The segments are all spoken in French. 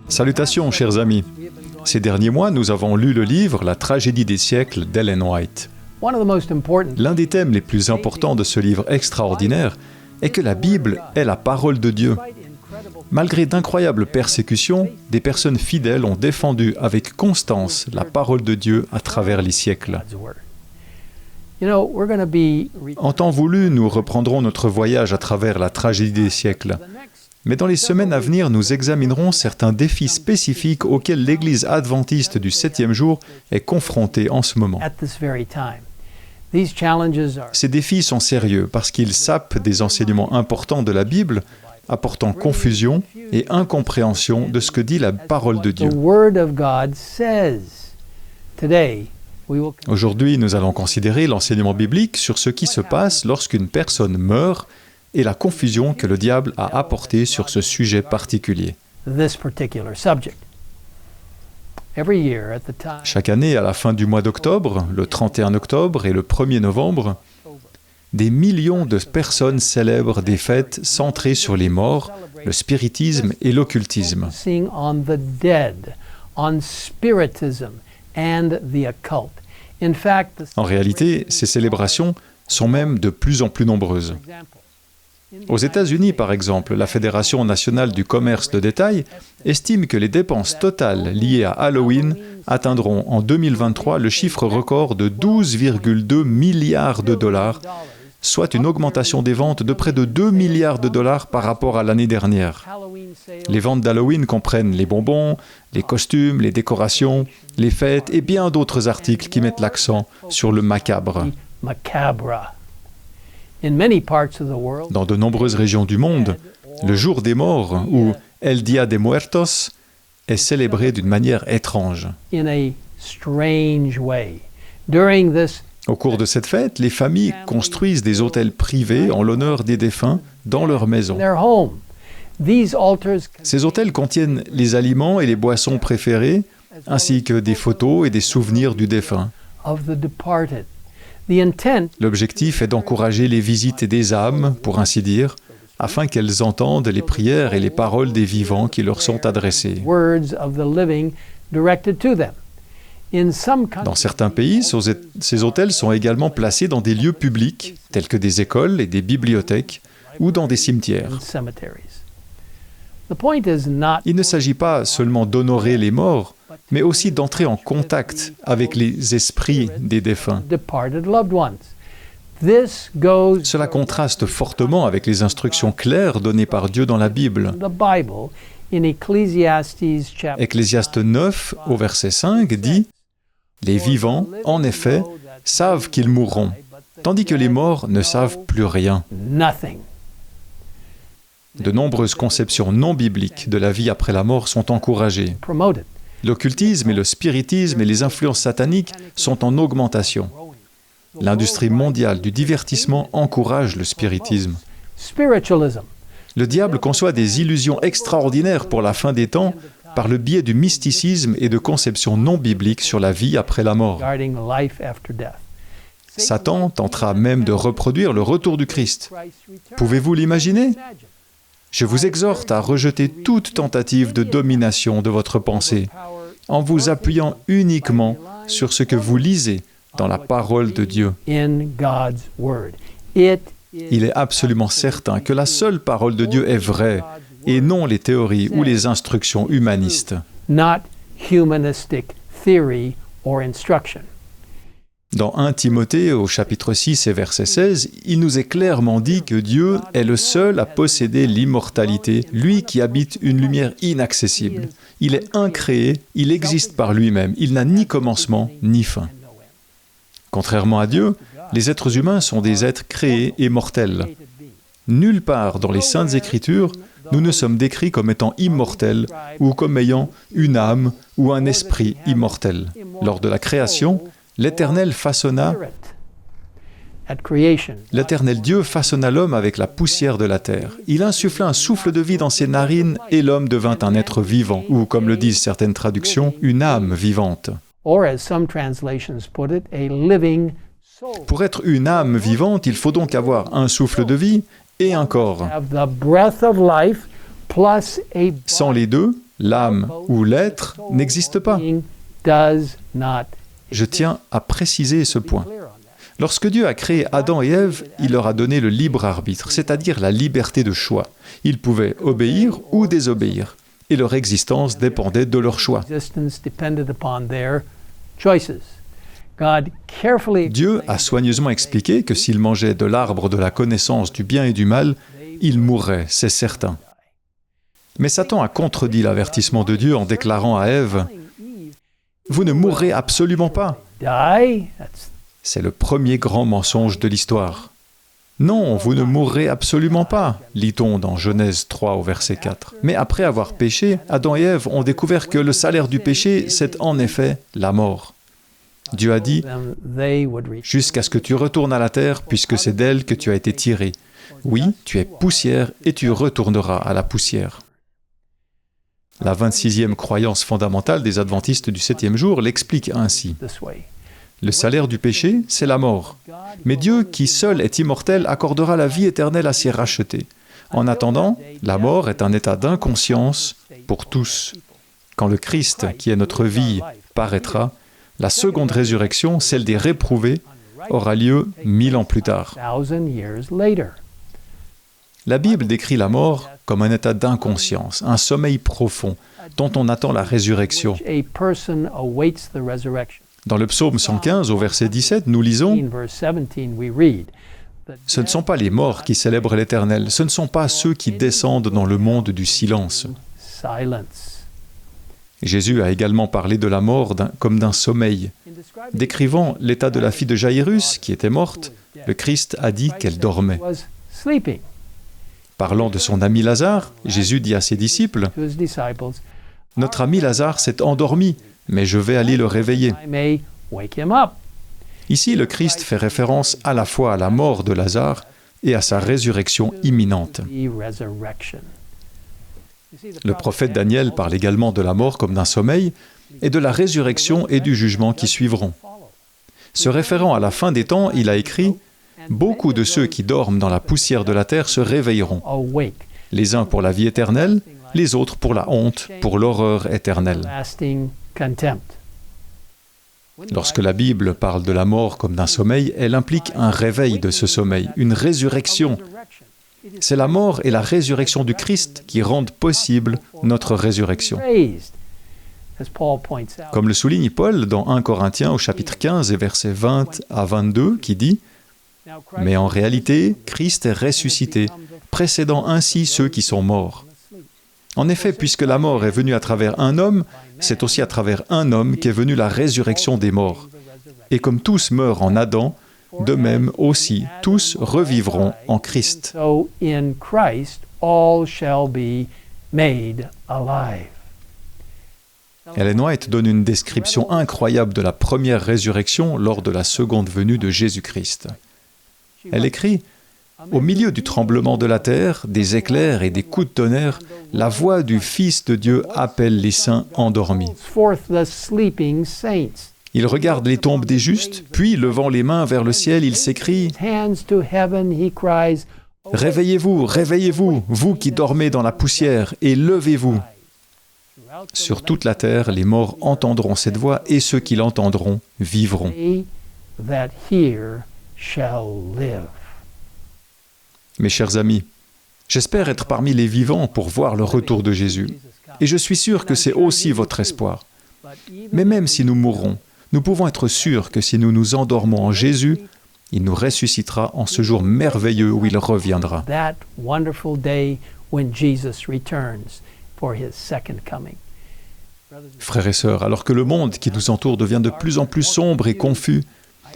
Salutations, chers amis. Ces derniers mois, nous avons lu le livre « La tragédie des siècles » d'Ellen White. L'un des thèmes les plus importants de ce livre extraordinaire est que la Bible est la parole de Dieu. Malgré d'incroyables persécutions, des personnes fidèles ont défendu avec constance la parole de Dieu à travers les siècles. En temps voulu, nous reprendrons notre voyage à travers la tragédie des siècles. Mais dans les semaines à venir, nous examinerons certains défis spécifiques auxquels l'Église adventiste du 7e jour est confrontée en ce moment. Ces défis sont sérieux parce qu'ils sapent des enseignements importants de la Bible, apportant confusion et incompréhension de ce que dit la parole de Dieu. Aujourd'hui, nous allons considérer l'enseignement biblique sur ce qui se passe lorsqu'une personne meurt et la confusion que le diable a apportée sur ce sujet particulier. Chaque année, à la fin du mois d'octobre, le 31 octobre et le 1er novembre, des millions de personnes célèbrent des fêtes centrées sur les morts, le spiritisme et l'occultisme. En réalité, ces célébrations sont même de plus en plus nombreuses. Aux États-Unis, par exemple, la Fédération nationale du commerce de détail estime que les dépenses totales liées à Halloween atteindront en 2023 le chiffre record de 12,2 milliards de dollars, soit une augmentation des ventes de près de 2 milliards de dollars par rapport à l'année dernière. Les ventes d'Halloween comprennent les bonbons, les costumes, les décorations, les fêtes et bien d'autres articles qui mettent l'accent sur le macabre. Dans de nombreuses régions du monde, le jour des morts, ou El Día de Muertos, est célébré d'une manière étrange. Au cours de cette fête, les familles construisent des autels privés en l'honneur des défunts dans leur maison. Ces autels contiennent les aliments et les boissons préférés, ainsi que des photos et des souvenirs du défunt. L'objectif est d'encourager les visites des âmes, pour ainsi dire, afin qu'elles entendent les prières et les paroles des vivants qui leur sont adressées. Dans certains pays, ces autels sont également placés dans des lieux publics, tels que des écoles et des bibliothèques, ou dans des cimetières. Il ne s'agit pas seulement d'honorer les morts, mais aussi d'entrer en contact avec les esprits des défunts. Cela contraste fortement avec les instructions claires données par Dieu dans la Bible. Ecclésiaste 9, au verset 5, dit « Les vivants, en effet, savent qu'ils mourront, tandis que les morts ne savent plus rien. » De nombreuses conceptions non bibliques de la vie après la mort sont encouragées. L'occultisme et le spiritisme et les influences sataniques sont en augmentation. L'industrie mondiale du divertissement encourage le spiritisme. Le diable conçoit des illusions extraordinaires pour la fin des temps par le biais du mysticisme et de conceptions non bibliques sur la vie après la mort. Satan tentera même de reproduire le retour du Christ. Pouvez-vous l'imaginer ? Je vous exhorte à rejeter toute tentative de domination de votre pensée en vous appuyant uniquement sur ce que vous lisez dans la parole de Dieu. Il est absolument certain que la seule parole de Dieu est vraie et non les théories ou les instructions humanistes. Dans 1 Timothée, au chapitre 6 et verset 16, il nous est clairement dit que Dieu est le seul à posséder l'immortalité, lui qui habite une lumière inaccessible. Il est incréé, il existe par lui-même, il n'a ni commencement ni fin. Contrairement à Dieu, les êtres humains sont des êtres créés et mortels. Nulle part dans les Saintes Écritures, nous ne sommes décrits comme étant immortels ou comme ayant une âme ou un esprit immortel. Lors de la création, l'Éternel Dieu façonna l'homme avec la poussière de la terre. Il insuffla un souffle de vie dans ses narines et l'homme devint un être vivant, ou comme le disent certaines traductions, une âme vivante. Pour être une âme vivante, il faut donc avoir un souffle de vie et un corps. Sans les deux, l'âme ou l'être n'existe pas. Je tiens à préciser ce point. Lorsque Dieu a créé Adam et Ève, il leur a donné le libre arbitre, c'est-à-dire la liberté de choix. Ils pouvaient obéir ou désobéir, et leur existence dépendait de leur choix. Dieu a soigneusement expliqué que s'ils mangeaient de l'arbre de la connaissance du bien et du mal, ils mourraient, c'est certain. Mais Satan a contredit l'avertissement de Dieu en déclarant à Ève « Vous ne mourrez absolument pas ». C'est le premier grand mensonge de l'histoire. Non, vous ne mourrez absolument pas, lit-on dans Genèse 3 au verset 4. Mais après avoir péché, Adam et Ève ont découvert que le salaire du péché, c'est en effet la mort. Dieu a dit « Jusqu'à ce que tu retournes à la terre, puisque c'est d'elle que tu as été tiré. Oui, tu es poussière et tu retourneras à la poussière. » La 26e croyance fondamentale des adventistes du 7e jour l'explique ainsi. Le salaire du péché, c'est la mort. Mais Dieu, qui seul est immortel, accordera la vie éternelle à ses rachetés. En attendant, la mort est un état d'inconscience pour tous. Quand le Christ, qui est notre vie, paraîtra, la seconde résurrection, celle des réprouvés, aura lieu 1000 ans plus tard. La Bible décrit la mort comme un état d'inconscience, un sommeil profond, dont on attend la résurrection. Dans le psaume 115, au verset 17, nous lisons « Ce ne sont pas les morts qui célèbrent l'Éternel, ce ne sont pas ceux qui descendent dans le monde du silence. » Jésus a également parlé de la mort comme d'un sommeil. Décrivant l'état de la fille de Jaïrus, qui était morte, le Christ a dit qu'elle dormait. Parlant de son ami Lazare, Jésus dit à ses disciples « Notre ami Lazare s'est endormi, mais je vais aller le réveiller. » Ici, le Christ fait référence à la fois à la mort de Lazare et à sa résurrection imminente. Le prophète Daniel parle également de la mort comme d'un sommeil et de la résurrection et du jugement qui suivront. Se référant à la fin des temps, il a écrit « Beaucoup de ceux qui dorment dans la poussière de la terre se réveilleront, les uns pour la vie éternelle, les autres pour la honte, pour l'horreur éternelle. » Lorsque la Bible parle de la mort comme d'un sommeil, elle implique un réveil de ce sommeil, une résurrection. C'est la mort et la résurrection du Christ qui rendent possible notre résurrection. Comme le souligne Paul dans 1 Corinthiens au chapitre 15 et versets 20 à 22, qui dit « Mais en réalité, Christ est ressuscité, précédant ainsi ceux qui sont morts. En effet, puisque la mort est venue à travers un homme, c'est aussi à travers un homme qu'est venue la résurrection des morts. Et comme tous meurent en Adam, de même aussi tous revivront en Christ. » Ellen White donne une description incroyable de la première résurrection lors de la seconde venue de Jésus-Christ. Elle écrit « Au milieu du tremblement de la terre, des éclairs et des coups de tonnerre, la voix du Fils de Dieu appelle les saints endormis. Il regarde les tombes des justes, puis, levant les mains vers le ciel, il s'écrie « Réveillez-vous, réveillez-vous, vous qui dormez dans la poussière, et levez-vous !» Sur toute la terre, les morts entendront cette voix, et ceux qui l'entendront vivront. Mes chers amis, j'espère être parmi les vivants pour voir le retour de Jésus. Et je suis sûr que c'est aussi votre espoir. Mais même si nous mourrons, nous pouvons être sûrs que si nous nous endormons en Jésus, il nous ressuscitera en ce jour merveilleux où il reviendra. Frères et sœurs, alors que le monde qui nous entoure devient de plus en plus sombre et confus,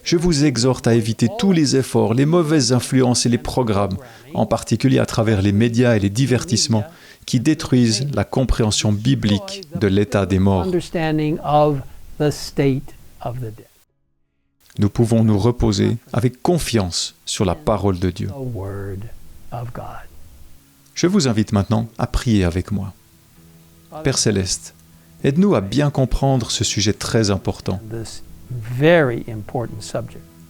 je vous exhorte à éviter tous les efforts, les mauvaises influences et les programmes, en particulier à travers les médias et les divertissements, qui détruisent la compréhension biblique de l'état des morts. Nous pouvons nous reposer avec confiance sur la parole de Dieu. Je vous invite maintenant à prier avec moi. Père Céleste, aide-nous à bien comprendre ce sujet très important.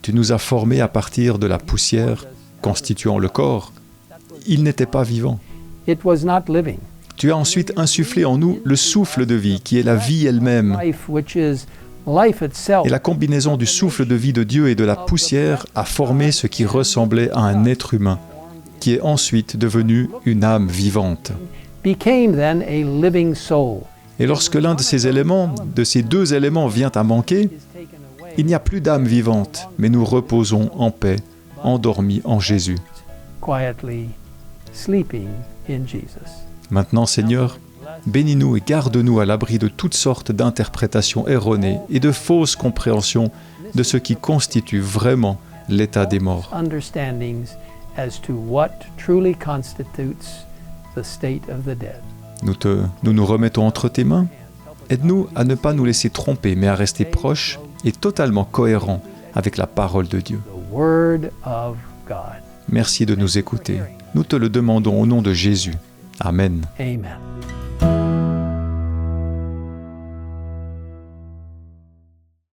Tu nous as formés à partir de la poussière constituant le corps. Il n'était pas vivant. Tu as ensuite insufflé en nous le souffle de vie, qui est la vie elle-même. Et la combinaison du souffle de vie de Dieu et de la poussière a formé ce qui ressemblait à un être humain, qui est ensuite devenu une âme vivante. Et lorsque l'un de ces éléments, de ces deux éléments vient à manquer, il n'y a plus d'âme vivante, mais nous reposons en paix, endormis en Jésus. Maintenant, Seigneur, bénis-nous et garde-nous à l'abri de toutes sortes d'interprétations erronées et de fausses compréhensions de ce qui constitue vraiment l'état des morts. Nous nous remettons entre tes mains. Aide-nous à ne pas nous laisser tromper, mais à rester proches et totalement cohérents avec la parole de Dieu. Merci de nous écouter. Nous te le demandons au nom de Jésus. Amen. Amen.